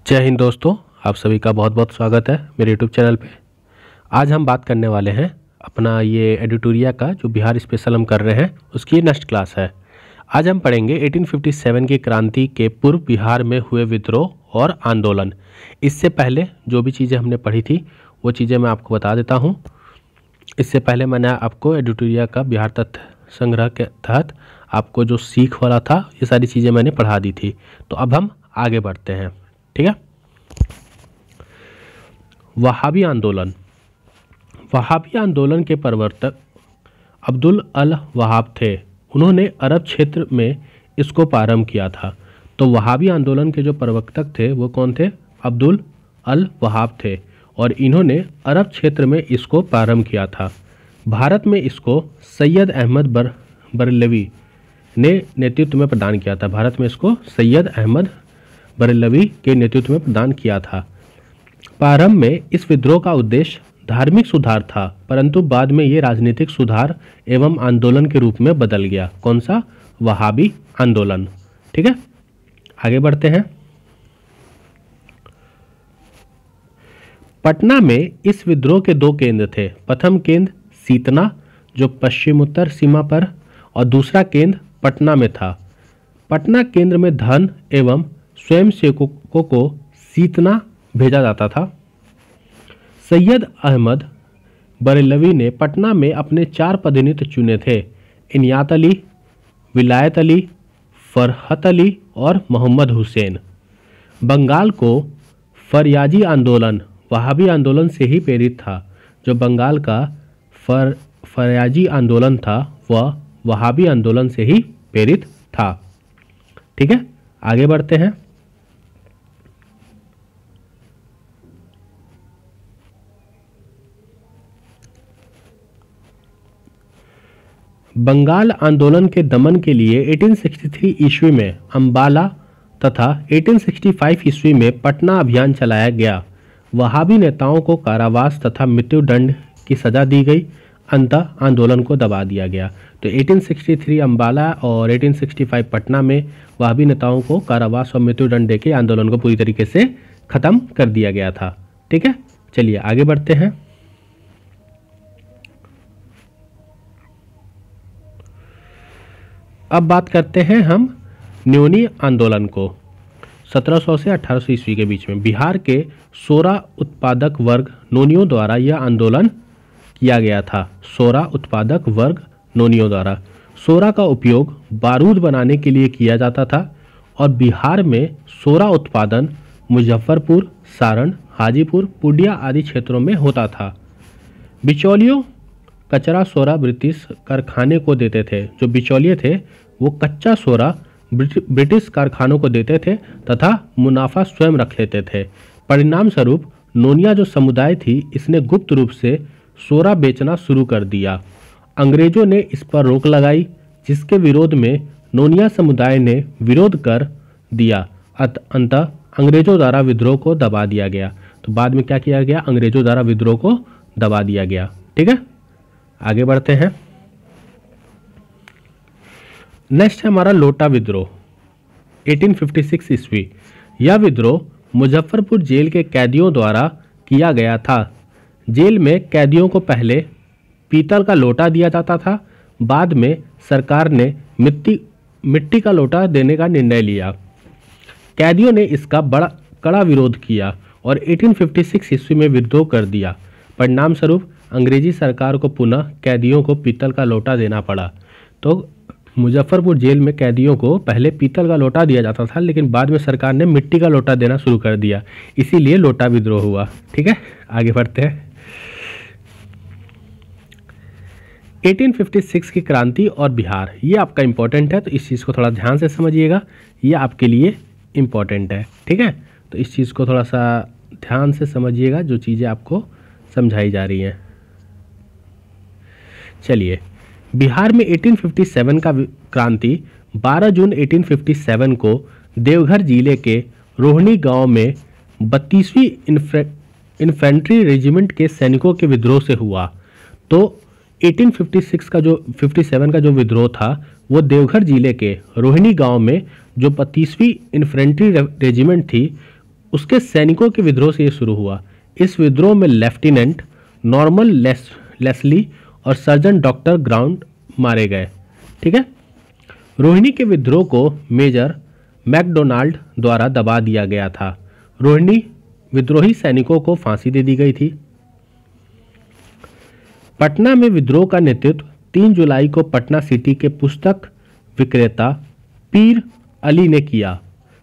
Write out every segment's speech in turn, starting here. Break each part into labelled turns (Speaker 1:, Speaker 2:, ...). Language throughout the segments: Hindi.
Speaker 1: जय हिंद दोस्तों, आप सभी का बहुत बहुत स्वागत है मेरे यूट्यूब चैनल पे। आज हम बात करने वाले हैं अपना ये एडिटोरिया का जो बिहार स्पेशल हम कर रहे हैं उसकी नेक्स्ट क्लास है। आज हम पढ़ेंगे 1857 की क्रांति के पूर्व बिहार में हुए विद्रोह और आंदोलन। इससे पहले जो भी चीज़ें हमने पढ़ी थी वो चीज़ें मैं आपको बता देता हूँ। इससे पहले मैंने आपको एडिटोरिया का बिहार तथ्य संग्रह के तहत आपको जो सीख वाला था ये सारी चीज़ें मैंने पढ़ा दी थी। तो अब हम आगे बढ़ते हैं, ठीक है। वहाबी आंदोलन। वहाबी आंदोलन के प्रवर्तक अब्दुल अल वहाब थे। उन्होंने अरब क्षेत्र में इसको प्रारंभ किया था। तो वहाबी आंदोलन के जो प्रवर्तक थे वो कौन थे? अब्दुल अल वहाब थे और इन्होंने अरब क्षेत्र में इसको प्रारंभ किया था। भारत में इसको सैयद अहमद बरेलवी ने नेतृत्व में प्रदान किया था। भारत में इसको सैयद अहमद बरेलवी के नेतृत्व में प्रदान किया था। प्रारंभ में इस विद्रोह का उद्देश्य धार्मिक सुधार था, परंतु बाद में ये राजनीतिक सुधार एवं आंदोलन के रूप में बदल गया। कौन सा? वहाबी आंदोलन, ठीक है। आगे बढ़ते हैं। पटना में इस विद्रोह के दो केंद्र थे। प्रथम केंद्र सीतना जो पश्चिम उत्तर सीमा पर और दूसरा केंद्र पटना में था। पटना केंद्र में धन एवं स्वयंसेवकों को सीतना भेजा जाता था। सैयद अहमद बरेलवी ने पटना में अपने 4 प्रतिनिधि चुने थे: इनायत अली, विलायत अली, फरहत अली और मोहम्मद हुसैन। बंगाल को फरियाजी आंदोलन वहाबी आंदोलन से ही प्रेरित था। जो बंगाल का फरियाजी आंदोलन था वह वहाबी आंदोलन से ही प्रेरित था, ठीक है। आगे बढ़ते हैं। बंगाल आंदोलन के दमन के लिए 1863 ईस्वी में अम्बाला तथा 1865 ईस्वी में पटना अभियान चलाया गया। वहाबी नेताओं को कारावास तथा मृत्युदंड की सजा दी गई। अंततः आंदोलन को दबा दिया गया। तो 1863 अम्बाला और 1865 पटना में वहाबी नेताओं को कारावास और मृत्युदंड देके आंदोलन को पूरी तरीके से खत्म कर दिया गया था, ठीक है। चलिए आगे बढ़ते हैं। अब बात करते हैं हम न्योनी आंदोलन को। 1700 से 1800 ईस्वी के बीच में बिहार के सोरा उत्पादक वर्ग नोनियों द्वारा यह आंदोलन किया गया था। सोरा उत्पादक वर्ग नोनियों द्वारा सोरा का उपयोग बारूद बनाने के लिए किया जाता था और बिहार में सोरा उत्पादन मुजफ्फरपुर, सारण, हाजीपुर, पूर्णिया आदि क्षेत्रों में होता था। बिचौलियों कचरा सोरा ब्रिटिश कारखाने को देते थे। जो बिचौलिए थे वो कच्चा सोरा ब्रिटिश कारखानों को देते थे तथा मुनाफा स्वयं रख लेते थे। परिणाम स्वरूप नोनिया जो समुदाय थी इसने गुप्त रूप से सोरा बेचना शुरू कर दिया। अंग्रेजों ने इस पर रोक लगाई, जिसके विरोध में नोनिया समुदाय ने विरोध कर दिया। अंततः अंग्रेजों द्वारा विद्रोह को दबा दिया गया। तो बाद में क्या किया गया? अंग्रेजों द्वारा विद्रोह को दबा दिया गया, ठीक है। आगे बढ़ते हैं। नेक्स्ट है हमारा लोटा विद्रोह 1856 ईस्वी। यह विद्रोह मुजफ्फरपुर जेल के कैदियों द्वारा किया गया था। जेल में कैदियों को पहले पीतल का लोटा दिया जाता था। बाद में सरकार ने मिट्टी का लोटा देने का निर्णय लिया। कैदियों ने इसका बड़ा कड़ा विरोध किया और 1856 ईस्वी में विद्रोह कर दिया। परिणाम स्वरूप अंग्रेजी सरकार को पुनः कैदियों को पीतल का लोटा देना पड़ा। तो मुजफ्फरपुर जेल में कैदियों को पहले पीतल का लोटा दिया जाता था, लेकिन बाद में सरकार ने मिट्टी का लोटा देना शुरू कर दिया, इसीलिए लोटा विद्रोह हुआ, ठीक है। आगे बढ़ते हैं। 1856 की क्रांति और बिहार, ये आपका इंपॉर्टेंट है, तो इस चीज़ को थोड़ा ध्यान से समझिएगा, ये आपके लिए इम्पॉर्टेंट है, ठीक है। तो इस चीज़ को थोड़ा सा ध्यान से समझिएगा जो चीज़ें आपको समझाई जा रही हैं। चलिए, बिहार में 1857 का क्रांति 12 जून 1857 को देवघर जिले के रोहिणी गांव में 32वीं इन्फेंट्री रेजिमेंट के सैनिकों के विद्रोह से हुआ। तो 1857 का जो विद्रोह था वो देवघर जिले के रोहिणी गांव में जो 32वीं इन्फेंट्री रेजिमेंट थी उसके सैनिकों के विद्रोह से ये शुरू हुआ। इस विद्रोह में लेफ्टिनेंट नॉर्मन लेस्ली और सर्जन डॉक्टर ग्राउंड मारे गए। ठीक है। रोहिणी के विद्रोह को मेजर मैकडोनाल्ड द्वारा दबा दिया गया था। रोहिणी विद्रोही सैनिकों को फांसी दे दी गई थी। पटना में विद्रोह का नेतृत्व 3 जुलाई को पटना सिटी के पुस्तक विक्रेता पीर अली ने किया।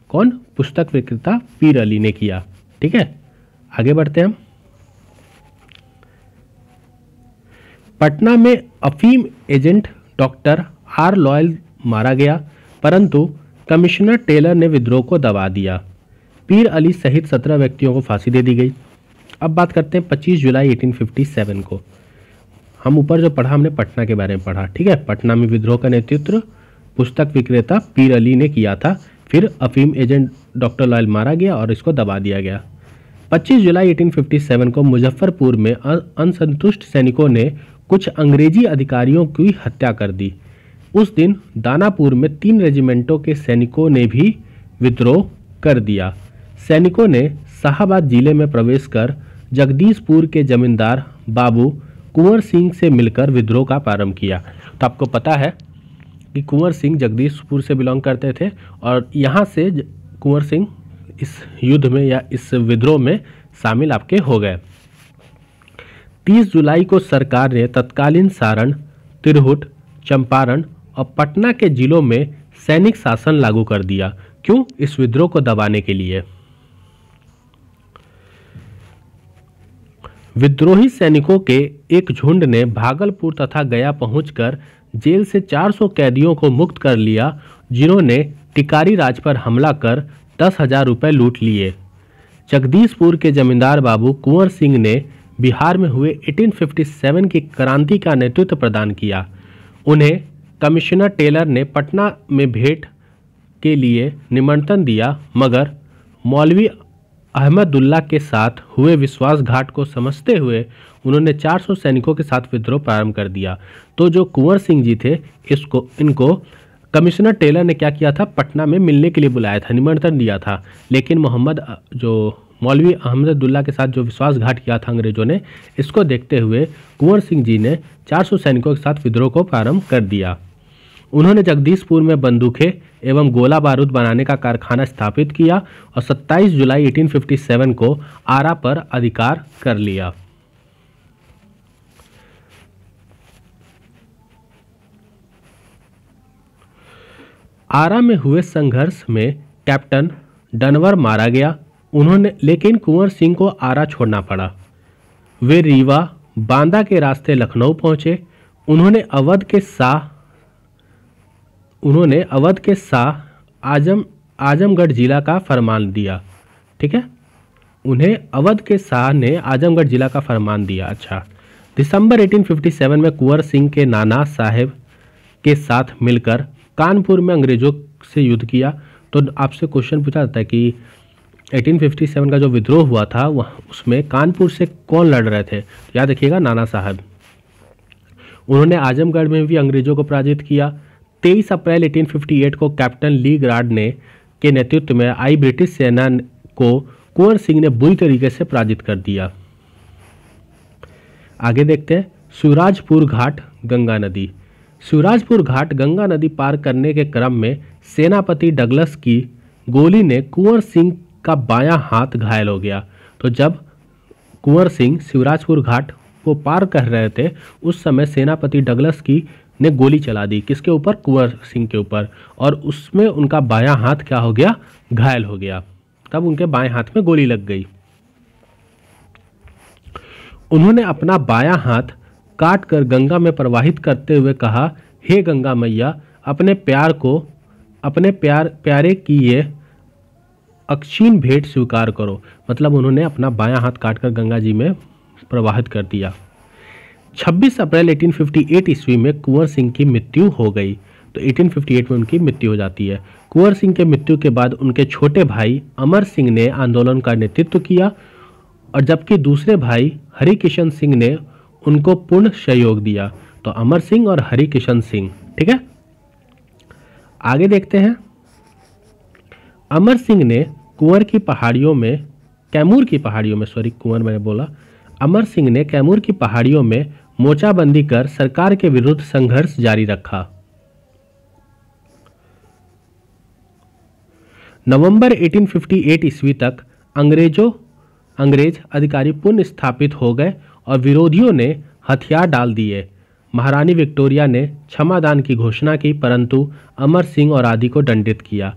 Speaker 1: कौन? पुस्तक विक्रेता पीर अली ने किया। ठीक है, आगे बढ़ते हैं हम। पटना में अफीम एजेंट डॉक्टर आर लॉयल मारा गया, परंतु कमिश्नर टेलर ने विद्रोह को दबा दिया। पीर अली सहित 17 व्यक्तियों को फांसी दे दी गई। अब बात करते हैं 25 जुलाई 1857 को। हम ऊपर जो पढ़ा हमने पटना के बारे में पढ़ा। ठीक है, पटना में विद्रोह का नेतृत्व पुस्तक विक्रेता पीर अली ने किया था। फिर अफीम एजेंट डॉक्टर लॉयल मारा गया और इसको दबा दिया गया। 25 जुलाई 1857 को मुजफ्फरपुर में असंतुष्ट सैनिकों ने कुछ अंग्रेजी अधिकारियों की हत्या कर दी। उस दिन दानापुर में 3 रेजिमेंटों के सैनिकों ने भी विद्रोह कर दिया। सैनिकों ने शाहाबाद जिले में प्रवेश कर जगदीशपुर के जमींदार बाबू कुंवर सिंह से मिलकर विद्रोह का प्रारंभ किया। तो आपको पता है कि कुंवर सिंह जगदीशपुर से बिलोंग करते थे और यहाँ से कुंवर सिंह इस युद्ध में या इस विद्रोह में शामिल आपके हो गए। 30 जुलाई को सरकार ने तत्कालीन सारण, तिरहुत, चंपारण और पटना के जिलों में सैनिक शासन लागू कर दिया। क्यों? इस विद्रोह को दबाने के लिए। विद्रोही सैनिकों के एक झुंड ने भागलपुर तथा गया पहुंचकर जेल से 400 कैदियों को मुक्त कर लिया, जिन्होंने टिकारी राज पर हमला कर 10,000 रुपये लूट लिए। जगदीशपुर के जमींदार बाबू कुंवर सिंह ने बिहार में हुए 1857 की क्रांति का नेतृत्व प्रदान किया। उन्हें कमिश्नर टेलर ने पटना में भेंट के लिए निमंत्रण दिया, मगर मौलवी अहमदुल्ला के साथ हुए विश्वासघात को समझते हुए उन्होंने 400 सैनिकों के साथ विद्रोह प्रारंभ कर दिया। तो जो कुंवर सिंह जी थे इनको कमिश्नर टेलर ने क्या किया था? पटना में मिलने के लिए बुलाया था, निमंत्रण दिया था, लेकिन मौलवी अहमदुल्ला के साथ जो विश्वासघात किया था अंग्रेजों ने, इसको देखते हुए कुंवर सिंह जी ने 400 सैनिकों के साथ विद्रोह को प्रारंभ कर दिया। उन्होंने जगदीशपुर में बंदूकें एवं गोला बारूद बनाने का कारखाना स्थापित किया और 27 जुलाई 1857 को आरा पर अधिकार कर लिया। आरा में हुए संघर्ष में कैप्टन डनवर मारा गया। लेकिन कुंवर सिंह को आरा छोड़ना पड़ा। वे रीवा, बांदा के रास्ते लखनऊ पहुंचे। उन्होंने अवध के शाह आजमगढ़ जिला का फरमान दिया। ठीक है, उन्हें अवध के शाह ने आजमगढ़ जिला का फरमान दिया। अच्छा, दिसंबर 1857 में कुंवर सिंह के नाना साहेब के साथ मिलकर कानपुर में अंग्रेजों से युद्ध किया। तो आपसे क्वेश्चन पूछा जाता है कि 1857 का जो विद्रोह हुआ था उसमें कानपुर से कौन लड़ रहे थे? याद रखिएगा, नाना साहब। उन्होंने आजमगढ़ में भी अंग्रेजों को पराजित किया। 23 अप्रैल 1858 को कैप्टन ली गार्ड के नेतृत्व में आई ब्रिटिश सेना को कुंवर सिंह ने बुरी तरीके से पराजित कर दिया। आगे देखते हैं शिवराजपुर घाट गंगा नदी। शिवराजपुर घाट गंगा नदी पार करने के क्रम में सेनापति डगलस की गोली ने कुंवर सिंह का बायां हाथ घायल हो गया। तो जब कुंवर सिंह शिवराजपुर घाट को पार कर रहे थे उस समय सेनापति डगलस की ने गोली चला दी। किसके ऊपर? कुंवर सिंह के ऊपर, और उसमें उनका बायां हाथ क्या हो गया? घायल हो गया। तब उनके बाएं हाथ में गोली लग गई। उन्होंने अपना बायां हाथ काट कर गंगा में प्रवाहित करते हुए कहा, हे गंगा मैया, अपने प्यारे की ये अक्षीण भेंट स्वीकार करो। मतलब उन्होंने अपना बायां हाथ काटकर गंगा जी में प्रवाहित कर दिया। 26 अप्रैल 1858 ईस्वी में कुंवर सिंह की मृत्यु हो गई। तो 1858 में उनकी मृत्यु हो जाती है। कुंवर सिंह के मृत्यु के बाद उनके छोटे भाई अमर सिंह ने आंदोलन का नेतृत्व किया, और जबकि दूसरे भाई हरिकिशन सिंह ने उनको पूर्ण सहयोग दिया। तो अमर सिंह और हरिकिशन सिंह। ठीक है, आगे देखते हैं। अमर सिंह ने कुंवर की पहाड़ियों में कैमूर की पहाड़ियों में कुंवर मैंने बोला, अमर सिंह ने कैमूर की पहाड़ियों में मोर्चाबंदी कर सरकार के विरुद्ध संघर्ष जारी रखा। नवंबर 1858 ईस्वी तक अंग्रेज अधिकारी पुनः स्थापित हो गए और विरोधियों ने हथियार डाल दिए। महारानी विक्टोरिया ने क्षमादान की घोषणा की, परंतु अमर सिंह और आदि को दंडित किया।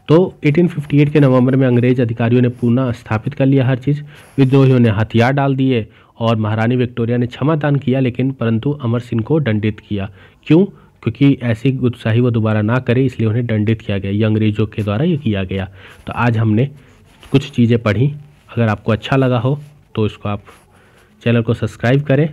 Speaker 1: तो 1858 के नवंबर में अंग्रेज अधिकारियों ने पुनः स्थापित कर लिया हर चीज़, विद्रोहियों ने हथियार डाल दिए और महारानी विक्टोरिया ने क्षमादान किया, लेकिन परंतु अमर सिंह को दंडित किया। क्यों? क्योंकि ऐसी गुस्ताखी वो दोबारा ना करे, इसलिए उन्हें दंडित किया गया। ये अंग्रेजों के द्वारा ये किया गया। तो आज हमने कुछ चीज़ें पढ़ी। अगर आपको अच्छा लगा हो तो इसको आप चैनल को सब्सक्राइब करें